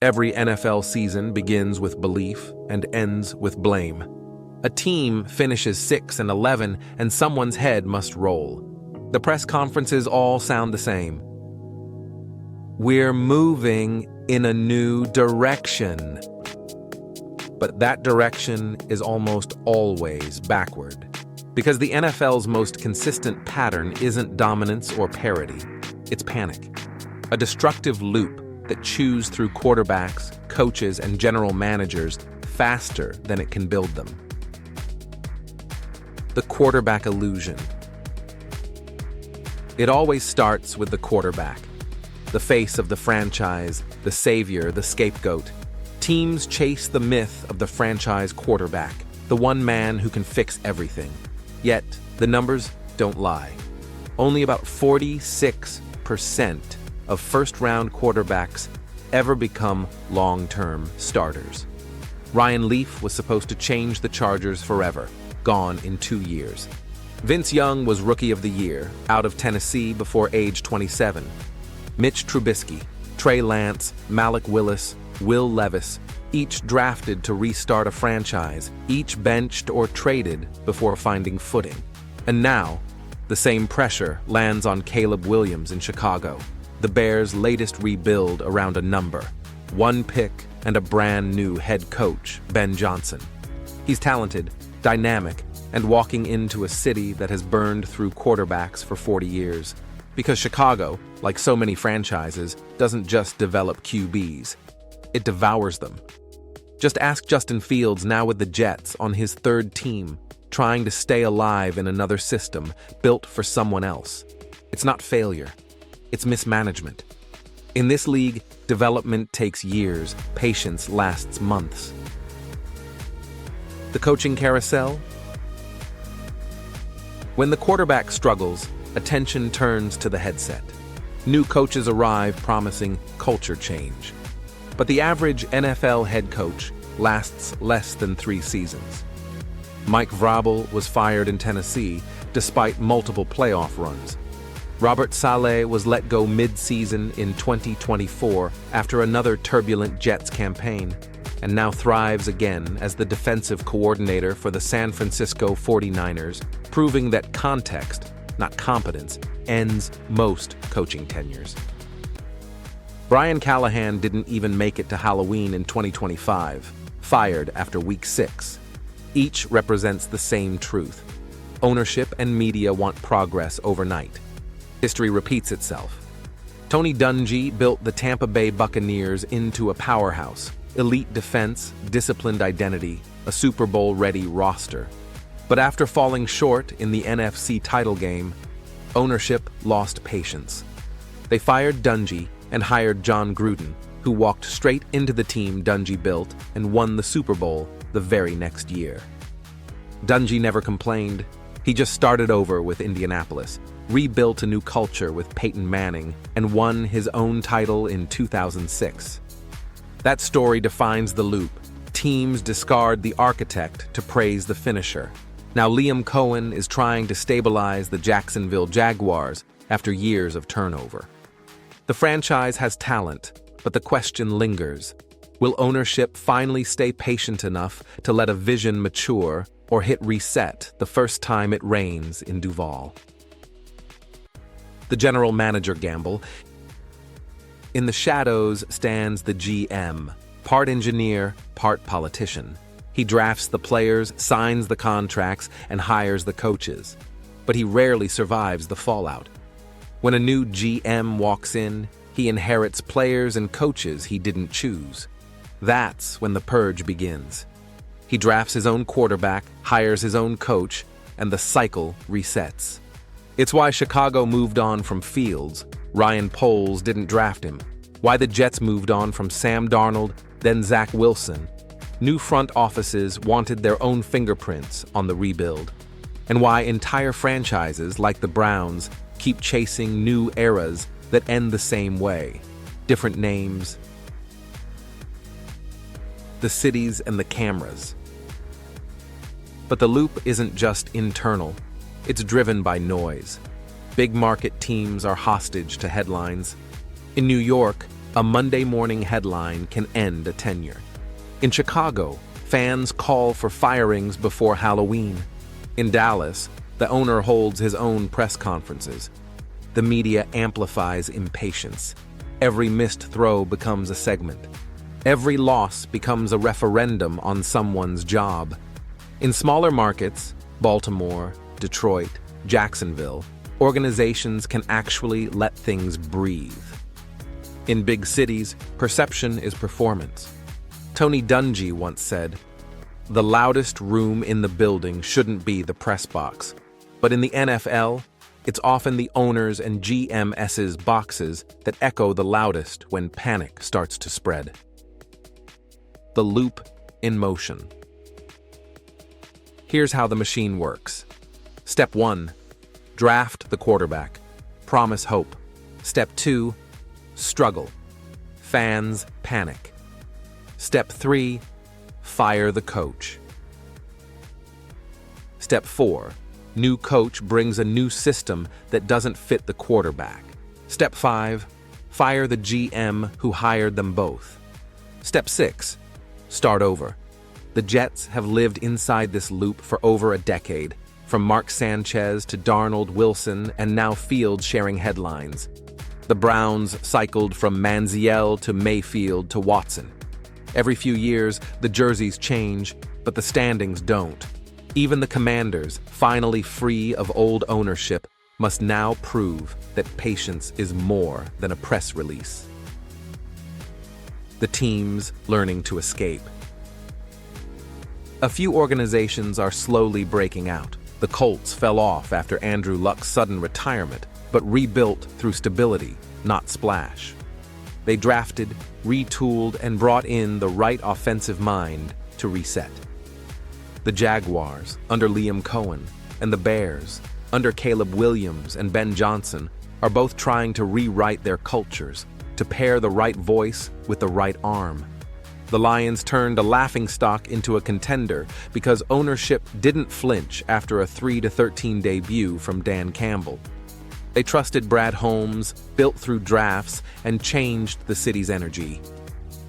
Every NFL season begins with belief and ends with blame. A team finishes 6-11 and someone's head must roll. The press conferences all sound the same. We're moving in a new direction. But that direction is almost always backward. Because the NFL's most consistent pattern isn't dominance or parity. It's panic. A destructive loop that chews through quarterbacks, coaches, and general managers faster than it can build them. The quarterback illusion. It always starts with the quarterback. The face of the franchise, the savior, the scapegoat. Teams chase the myth of the franchise quarterback, the one man who can fix everything. Yet, the numbers don't lie. Only about 46% of first-round quarterbacks ever become long-term starters. Ryan Leaf was supposed to change the Chargers forever, gone in 2 years. Vince Young was Rookie of the Year, out of Tennessee before age 27. Mitch Trubisky, Trey Lance, Malik Willis, Will Levis, each drafted to restart a franchise, each benched or traded before finding footing. And now, the same pressure lands on Caleb Williams in Chicago, the Bears' latest rebuild around a number, one pick and a brand new head coach, Ben Johnson. He's talented, dynamic, and walking into a city that has burned through quarterbacks for 40 years. Because Chicago, like so many franchises, doesn't just develop QBs. It devours them. Just ask Justin Fields now with the Jets on his third team, trying to stay alive in another system built for someone else. It's not failure. It's mismanagement. In this league, development takes years, patience lasts months. The coaching carousel? When the quarterback struggles, attention turns to the headset. New coaches arrive promising culture change. But the average NFL head coach lasts less than 3 seasons. Mike Vrabel was fired in Tennessee despite multiple playoff runs. Robert Saleh was let go mid-season in 2024 after another turbulent Jets campaign, and now thrives again as the defensive coordinator for the San Francisco 49ers, proving that context, not competence, ends most coaching tenures. Brian Callahan didn't even make it to Halloween in 2025, fired after Week 6. Each represents the same truth. Ownership and media want progress overnight. History repeats itself. Tony Dungy built the Tampa Bay Buccaneers into a powerhouse, elite defense, disciplined identity, a Super Bowl-ready roster. But after falling short in the NFC title game, ownership lost patience. They fired Dungy and hired John Gruden, who walked straight into the team Dungy built and won the Super Bowl the very next year. Dungy never complained. He just started over with Indianapolis, rebuilt a new culture with Peyton Manning, and won his own title in 2006. That story defines the loop. Teams discard the architect to praise the finisher. Now Liam Cohen is trying to stabilize the Jacksonville Jaguars after years of turnover. The franchise has talent, but the question lingers. Will ownership finally stay patient enough to let a vision mature or hit reset the first time it rains in Duval? The general manager gamble. In the shadows stands the GM, part engineer, part politician. He drafts the players, signs the contracts, and hires the coaches. But he rarely survives the fallout. When a new GM walks in, he inherits players and coaches he didn't choose. That's when the purge begins. He drafts his own quarterback, hires his own coach, and the cycle resets. It's why Chicago moved on from Fields. Ryan Poles didn't draft him. Why the Jets moved on from Sam Darnold, then Zach Wilson. New front offices wanted their own fingerprints on the rebuild. And why entire franchises like the Browns keep chasing new eras that end the same way. Different names. The cities and the cameras. But the loop isn't just internal. It's driven by noise. Big market teams are hostage to headlines. In New York, A Monday morning headline can end a tenure. In Chicago, fans call for firings before Halloween. In Dallas, the owner holds his own press conferences. The media amplifies impatience. Every missed throw becomes a segment. Every loss becomes a referendum on someone's job. In smaller markets, Baltimore, Detroit, Jacksonville, organizations can actually let things breathe. In big cities, perception is performance. Tony Dungy once said, "The loudest room in the building shouldn't be the press box." But in the NFL, it's often the owners and GMS's boxes that echo the loudest when panic starts to spread. The loop in motion. Here's how the machine works. Step 1. Draft the quarterback. Promise hope. Step 2. Struggle. Fans panic. Step 3. Fire the coach. Step 4. New coach brings a new system that doesn't fit the quarterback. Step 5. Fire the GM who hired them both. Step 6. Start over. The Jets have lived inside this loop for over a decade, from Mark Sanchez to Darnold Wilson and now Fields sharing headlines. The Browns cycled from Manziel to Mayfield to Watson. Every few years, the jerseys change, but the standings don't. Even the Commanders, finally free of old ownership, must now prove that patience is more than a press release. The teams learning to escape. A few organizations are slowly breaking out. The Colts fell off after Andrew Luck's sudden retirement, but rebuilt through stability, not splash. They drafted, retooled, and brought in the right offensive mind to reset. The Jaguars, under Liam Cohen, and the Bears, under Caleb Williams and Ben Johnson, are both trying to rewrite their cultures, to pair the right voice with the right arm. The Lions turned a laughingstock into a contender because ownership didn't flinch after a 3-13 debut from Dan Campbell. They trusted Brad Holmes, built through drafts, and changed the city's energy.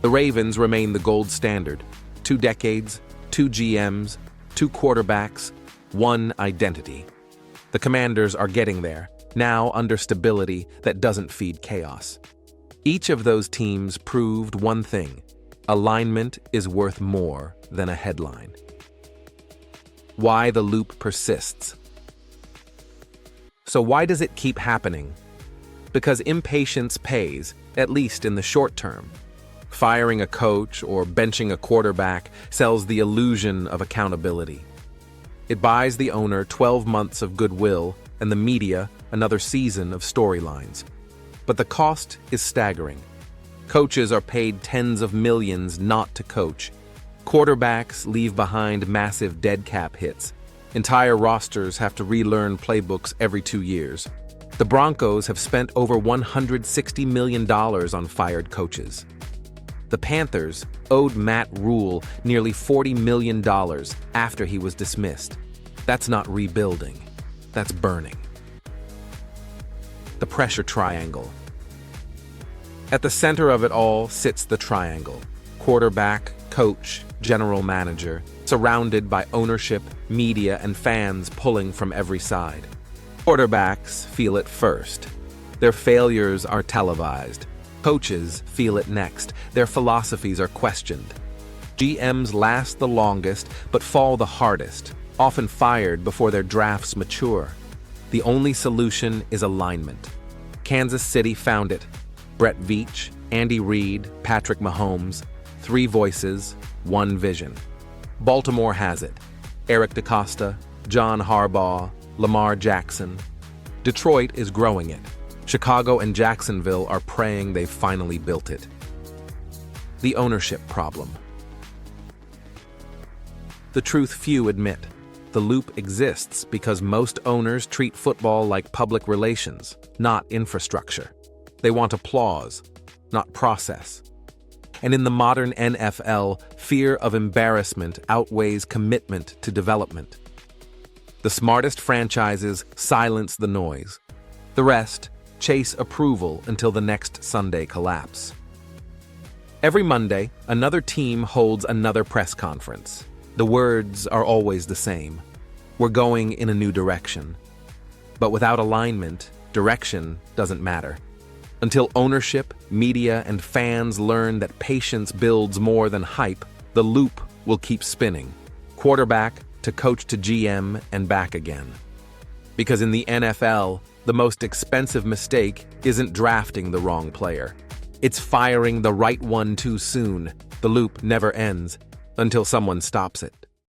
The Ravens remain the gold standard. 2 decades, 2 GMs, 2 quarterbacks, 1 identity. The Commanders are getting there, now under stability that doesn't feed chaos. Each of those teams proved one thing: alignment is worth more than a headline. Why the loop persists. So why does it keep happening? Because impatience pays, at least in the short term. Firing a coach or benching a quarterback sells the illusion of accountability. It buys the owner 12 months of goodwill and the media another season of storylines. But the cost is staggering. Coaches are paid tens of millions not to coach. Quarterbacks leave behind massive dead cap hits. Entire rosters have to relearn playbooks every 2 years. The Broncos have spent over $160 million on fired coaches. The Panthers owed Matt Rule nearly $40 million after he was dismissed. That's not rebuilding. That's burning. The pressure triangle. At the center of it all sits the triangle: quarterback, coach, general manager, surrounded by ownership, media, and fans pulling from every side. Quarterbacks feel it first. Their failures are televised. Coaches feel it next. Their philosophies are questioned. GMs last the longest but fall the hardest, often fired before their drafts mature. The only solution is alignment. Kansas City found it. Brett Veach, Andy Reid, Patrick Mahomes, 3 voices, 1 vision. Baltimore has it. Eric DeCosta, John Harbaugh, Lamar Jackson. Detroit is growing it. Chicago and Jacksonville are praying they've finally built it. The ownership problem. The truth few admit. The loop exists because most owners treat football like public relations, not infrastructure. They want applause, not process. And in the modern NFL, fear of embarrassment outweighs commitment to development. The smartest franchises silence the noise. The rest chase approval until the next Sunday collapse. Every Monday, another team holds another press conference. The words are always the same. We're going in a new direction. But without alignment, direction doesn't matter. Until ownership, media, and fans learn that patience builds more than hype, the loop will keep spinning. Quarterback to coach to GM and back again. Because in the NFL, the most expensive mistake isn't drafting the wrong player. It's firing the right one too soon. The loop never ends until someone stops it.